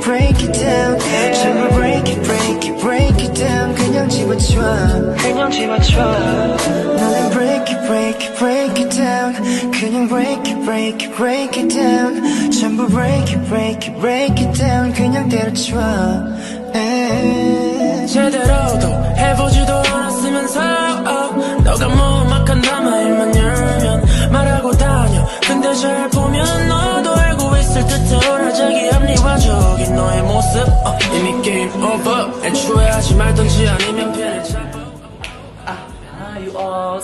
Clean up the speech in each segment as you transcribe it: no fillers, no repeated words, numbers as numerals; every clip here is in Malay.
break it down 전부 break it down 그냥 집어줘 너는 break it down 그냥 break it down 전부 break it down 그냥 때려줘 제대로도 해보지도 않았으면서 너가 무막한 남아일만 열면 말하고 다녀 근데 잘 보면 너도 알고 있을 듯한 자기 합리화적인 너의 모습 이미 게임 오버 애초에 하지 말던지 아니면 편을 잡아 you all.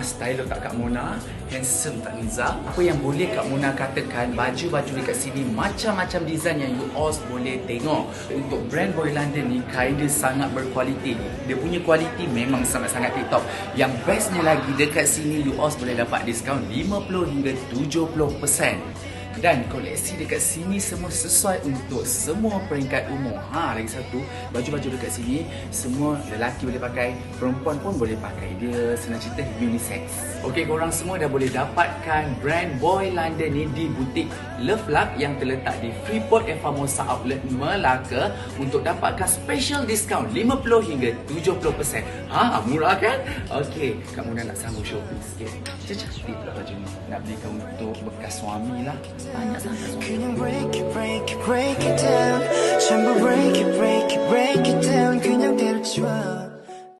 Style tak Kak Mona, handsome tak Niza. Apa yang boleh Kak Mona katakan, baju-baju dekat sini macam-macam design yang you all boleh tengok. Untuk brand Boy London ni kinda sangat berkualiti. Dia punya kualiti memang sangat-sangat tip top. Yang bestnya lagi, dekat sini you all boleh dapat diskaun 50 hingga 70%. Dan koleksi dekat sini semua sesuai untuk semua peringkat umur. Lagi satu, baju-baju dekat sini semua lelaki boleh pakai, perempuan pun boleh pakai. Dia senang cerita unisex. Okey, korang semua dah boleh dapatkan brand Boy London ni di butik Love Luck yang terletak di Freeport Famosa Outlet Melaka untuk dapatkan special discount 50 hingga 70%. Murah kan? Okey, Kak Mona nak sambung shopping sikit. Cantik pula baju ni. Nak belikan untuk bekas suami lah. Banyak sangat suami. 그냥 break it down 전부 break it down 그냥 때려줘